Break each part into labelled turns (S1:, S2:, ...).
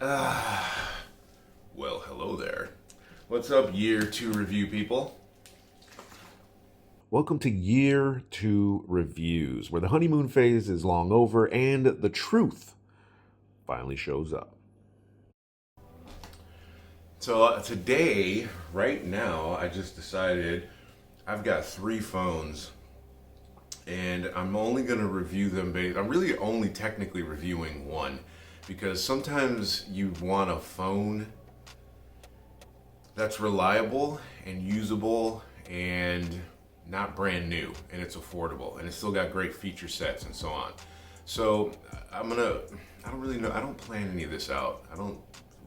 S1: Well, hello there. What's up, year two review people?
S2: Welcome to Year 2 Reviews, where the honeymoon phase is long over and the truth finally shows up.
S1: So today, right now, I just decided I've got three phones and I'm only going to review them I'm really only technically reviewing one because sometimes you want a phone that's reliable and usable and not brand new, and it's affordable and it's still got great feature sets and so on. So I don't really know, I don't plan any of this out. I don't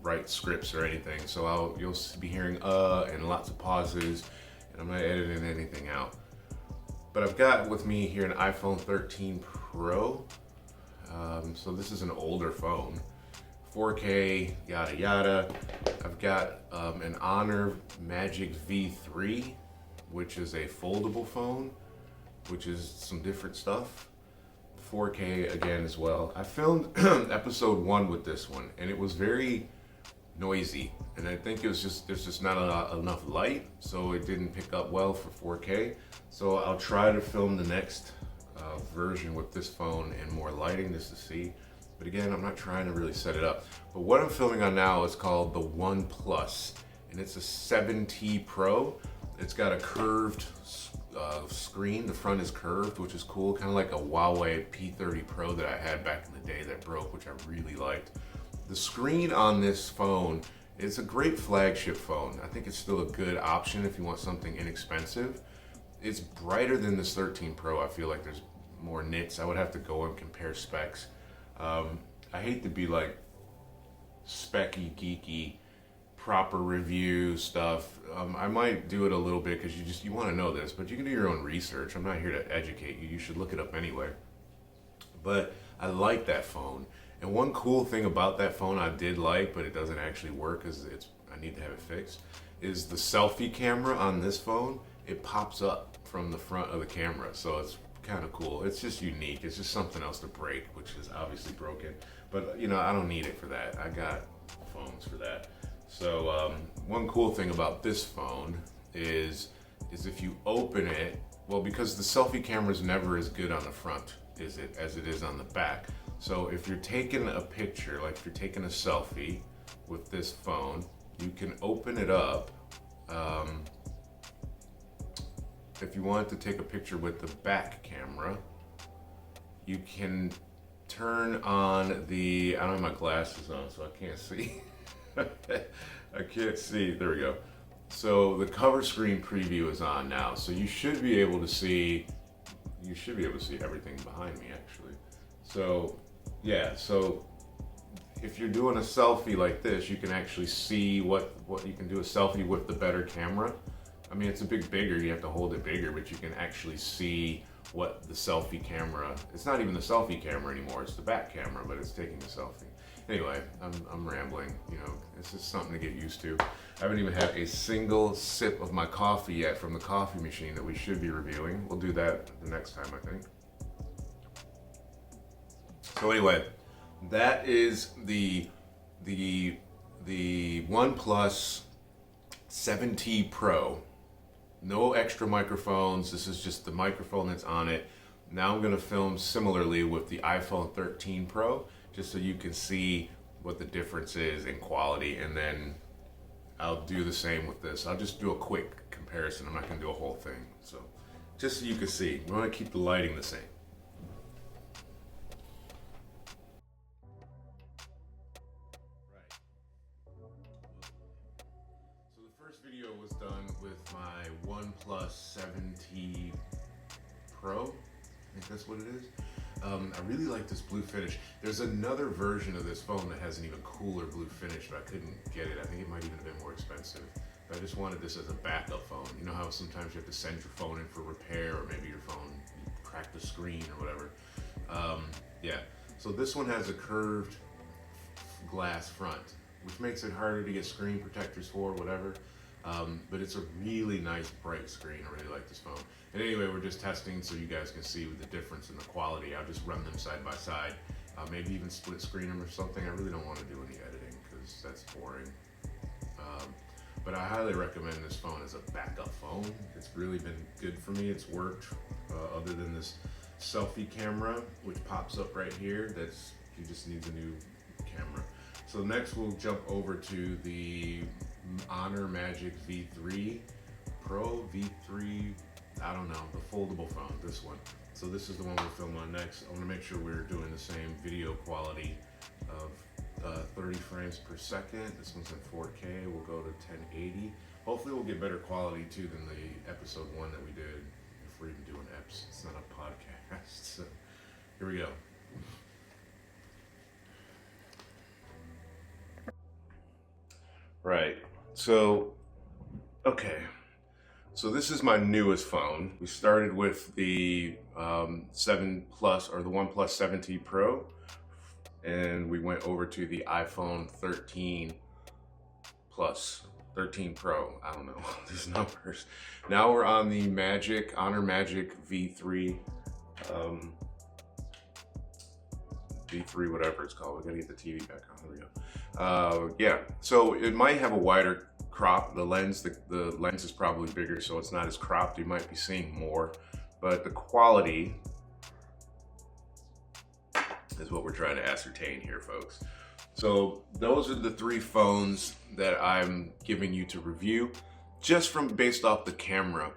S1: write scripts or anything, so you'll be hearing and lots of pauses, and I'm not editing anything out. But I've got with me here an iPhone 13 Pro. So this is an older phone, 4K, yada yada. I've got an Honor Magic V3, which is a foldable phone, which is some different stuff. 4K again as well. I filmed episode 1 with this one, and it was very noisy, and I think there's just not enough light, so it didn't pick up well for 4K. So I'll try to film the next version with this phone and more lighting just to see. But again, I'm not trying to really set it up. But what I'm filming on now is called the OnePlus, and it's a 7T Pro. It's got a curved screen. The front is curved, which is cool, kind of like a Huawei P30 Pro that I had back in the day that broke, which I really liked. The screen on this phone is a great flagship phone. I think it's still a good option if you want something inexpensive. It's brighter than this 13 Pro. I feel like there's more nits. I would have to go and compare specs. I hate to be like specky, geeky, proper review stuff. I might do it a little bit because you want to know this, but you can do your own research. I'm not here to educate you. You should look it up anyway. But I like that phone. And one cool thing about that phone I did like, but it doesn't actually work because I need to have it fixed, is the selfie camera on this phone. It pops up from the front of the camera, so it's kind of cool. It's just unique. It's just something else to break, which is obviously broken. But I don't need it for that. I got phones for that. So one cool thing about this phone is if you open it, well, because the selfie camera is never as good on the front as it is on the back. So if you're taking a picture, like if you're taking a selfie with this phone, you can open it up. If you want to take a picture with the back camera, you can turn on I don't have my glasses on, so I can't see. I can't see. There we go. So the cover screen preview is on now, so you should be able to see everything behind me actually. So yeah, so if you're doing a selfie like this, you can actually see what you can do a selfie with the better camera. I mean, it's a bit bigger, you have to hold it bigger, but you can actually see what the selfie camera, it's not even the selfie camera anymore, it's the back camera, but it's taking a selfie. Anyway, I'm rambling, it's just something to get used to. I haven't even had a single sip of my coffee yet from the coffee machine that we should be reviewing. We'll do that the next time, I think. So anyway, that is the OnePlus 7T Pro. No extra microphones. This is just the microphone that's on it. Now I'm going to film similarly with the iPhone 13 Pro, just so you can see what the difference is in quality, and then I'll do the same with this. I'll just do a quick comparison. I'm not going to do a whole thing. So just so you can see, we want to keep the lighting the same. Video was done with my OnePlus 7T Pro. I think that's what it is. I really like this blue finish. There's another version of this phone that has an even cooler blue finish, but I couldn't get it. I think it might even have been more expensive. But I just wanted this as a backup phone. You know how sometimes you have to send your phone in for repair, or maybe your phone cracked the screen or whatever. Yeah, so this one has a curved glass front, which makes it harder to get screen protectors for, whatever. But it's a really nice bright screen. I really like this phone. And anyway, we're just testing so you guys can see the difference in the quality. I'll just run them side by side. Maybe even split screen them or something. I really don't want to do any editing that's boring. But I highly recommend this phone as a backup phone. It's really been good for me. It's worked, other than this selfie camera, which pops up right here. He just needs a new camera. So next we'll jump over to the Honor Magic V3 Pro, V3, I don't know, the foldable phone, this one. So this is the one we'll film on next. I want to make sure we're doing the same video quality of 30 frames per second. This one's in 4K. We'll go to 1080. Hopefully we'll get better quality too than the episode 1 that we did, if we're even doing eps. It's not a podcast. So here we go. Right. So, okay. So this is my newest phone. We started with the 7 Plus, or the OnePlus 7T Pro, and we went over to the iPhone 13 Plus, 13 Pro. I don't know these numbers. Now we're on the Honor Magic V3, V3 whatever it's called. We gotta get the TV back on. There we go. Yeah. So it might have a wider crop. The lens is probably bigger, so it's not as cropped. You might be seeing more, but the quality is what we're trying to ascertain here, folks. So those are the 3 phones that I'm giving you to review, just based off the camera.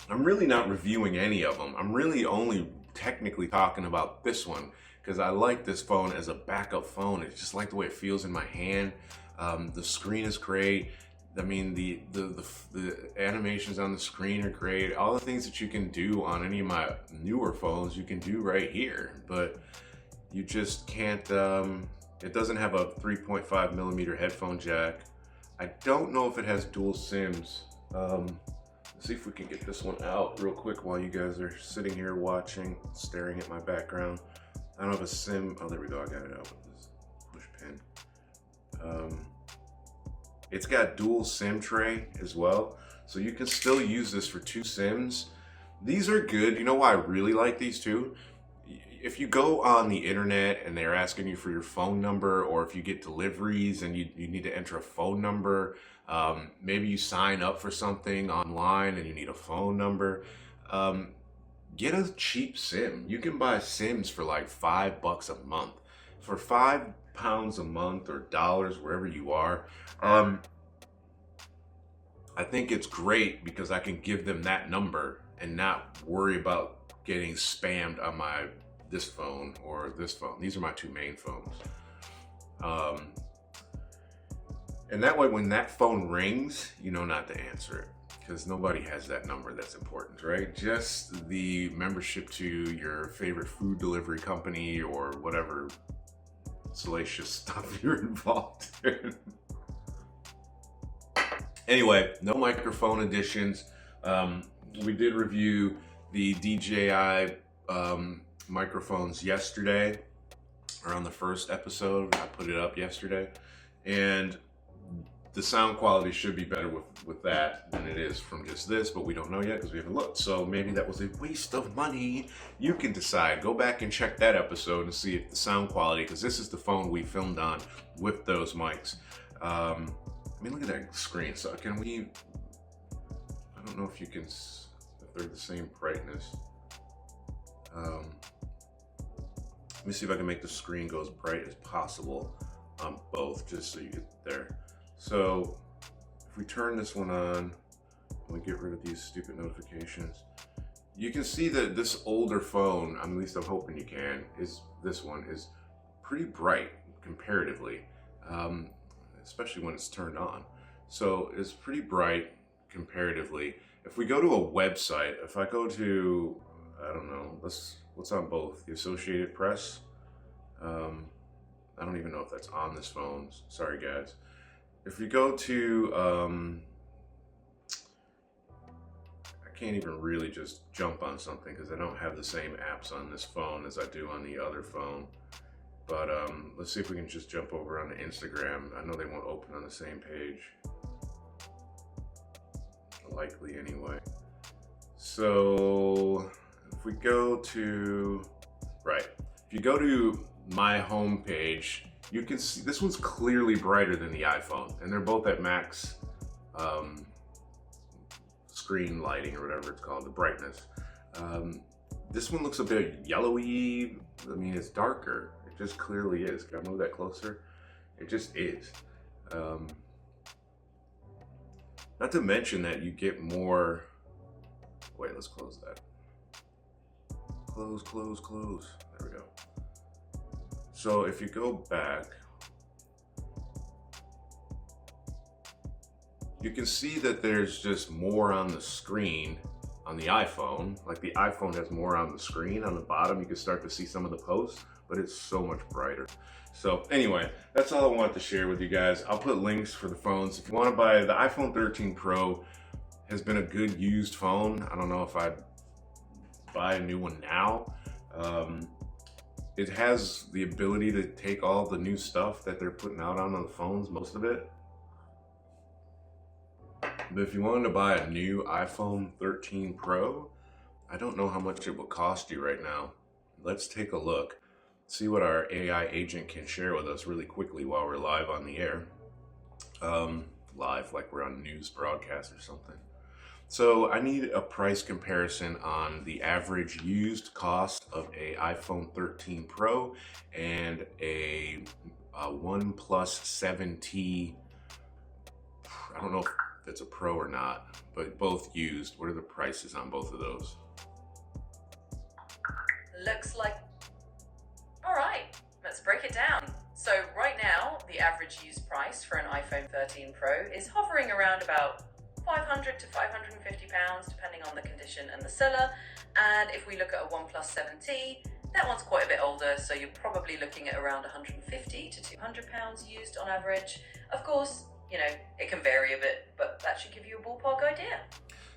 S1: I'm really not reviewing any of them. I'm really only technically talking about this one because I like this phone as a backup phone. It's just like the way it feels in my hand. The screen is great. I mean, the animations on the screen are great. All the things that you can do on any of my newer phones, you can do right here, but you just can't, it doesn't have a 3.5 millimeter headphone jack. I don't know if it has dual SIMs. Let's see if we can get this one out real quick while you guys are sitting here watching, staring at my background. I don't have a SIM. Oh, there we go. I got it out with this push pin. It's got dual SIM tray as well, so you can still use this for 2 SIMs. These are good. You know why I really like these too? If you go on the internet and they're asking you for your phone number, or if you get deliveries and you need to enter a phone number, maybe you sign up for something online and you need a phone number, get a cheap SIM. You can buy SIMs for like $5 a month. For £5 a month or dollars, wherever you are, I think it's great because I can give them that number and not worry about getting spammed on this phone or this phone. These are my 2 main phones. And that way, when that phone rings, you know not to answer it, because nobody has that number that's important, right? Just the membership to your favorite food delivery company or whatever salacious stuff you're involved in. Anyway, no microphone additions. We did review the DJI microphones yesterday, or on the first episode. I put it up yesterday, and the sound quality should be better with that than it is from just this, but we don't know yet because we haven't looked. So maybe that was a waste of money. You can decide. Go back and check that episode and see if the sound quality, because this is the phone we filmed on with those mics. I mean, look at that screen. So can we, I don't know if you can, if they're the same brightness. Let me see if I can make the screen go as bright as possible on both, just so you get there. So if we turn this one on, and we get rid of these stupid notifications, you can see that this older phone, at least I'm hoping you can, this one is pretty bright comparatively, especially when it's turned on. So it's pretty bright comparatively. If we go to a website, if I go to, I don't know, what's on both? The Associated Press? I don't even know if that's on this phone. Sorry, guys. If you go to, I can't even really just jump on something because I don't have the same apps on this phone as I do on the other phone. But let's see if we can just jump over onto Instagram. I know they won't open on the same page. Likely anyway. So if we go to, right, if you go to my home page you can see this one's clearly brighter than the iPhone, and they're both at max screen lighting or whatever it's called, the brightness. This one looks a bit yellowy. I mean, it's darker. It just clearly is. Can I move that closer? It just is. Not to mention that you get more. Wait, let's close that. Close, close, close. There we go. So if you go back, you can see that there's just more on the screen on the iPhone. Like the iPhone has more on the screen. On the bottom, you can start to see some of the posts, but it's so much brighter. So anyway, that's all I wanted to share with you guys. I'll put links for the phones. If you want to buy the iPhone 13 Pro, has been a good used phone. I don't know if I'd buy a new one now. It has the ability to take all the new stuff that they're putting out on the phones, most of it. But if you wanted to buy a new iPhone 13 Pro, I don't know how much it will cost you right now. Let's take a look, see what our AI agent can share with us really quickly while we're live on the air. Live, like we're on news broadcast or something. So I need a price comparison on the average used cost of a iPhone 13 Pro and a OnePlus 7T. I don't know if it's a Pro or not, but both used. What are the prices on both of those?
S3: Looks like, all right, let's break it down. So right now, the average used price for an iPhone 13 Pro is hovering around about £500 to £550, depending on the condition and the seller. And if we look at a OnePlus 7T, that one's quite a bit older, so you're probably looking at around £150 to £200 used on average. Of course, you know, it can vary a bit, but that should give you a ballpark idea.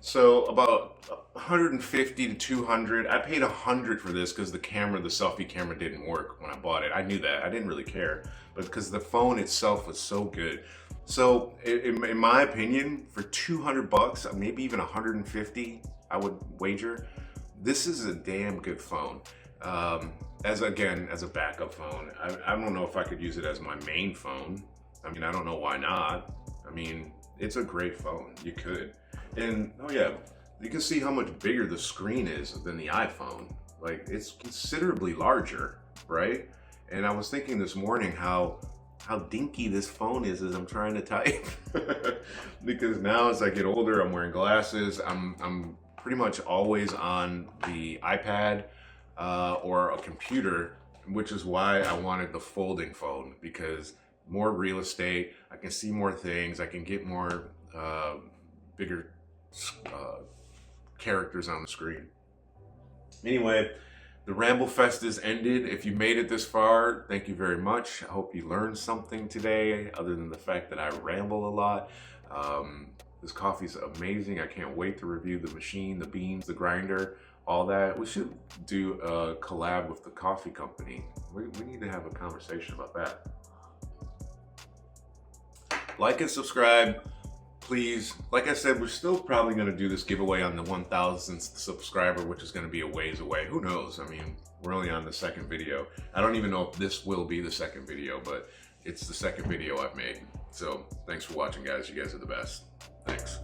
S1: So about 150 to 200. I paid 100 for this because the camera, the selfie camera, didn't work when I bought it. I knew that. I didn't really care, but because the phone itself was so good. So in my opinion, for 200 bucks, maybe even 150, I would wager, this is a damn good phone. As a backup phone. I don't know if I could use it as my main phone. I mean, I don't know why not. I mean, it's a great phone. You could. And oh yeah, you can see how much bigger the screen is than the iPhone. Like, it's considerably larger, right? And I was thinking this morning how dinky this phone is as I'm trying to type. Because now as I get older, I'm wearing glasses. I'm pretty much always on the iPad or a computer, which is why I wanted the folding phone, because more real estate, I can see more things, I can get more bigger characters on the screen. Anyway, the Ramble Fest is ended. If you made it this far, thank you very much. I hope you learned something today, other than the fact that I ramble a lot. This coffee's amazing. I can't wait to review the machine, the beans, the grinder, all that. We should do a collab with the coffee company. We need to have a conversation about that. Like and subscribe, please. Like I said, we're still probably going to do this giveaway on the 1,000th subscriber, which is going to be a ways away. Who knows? I mean, we're only on the second video. I don't even know if this will be the second video, but it's the second video I've made. So thanks for watching, guys. You guys are the best. Thanks.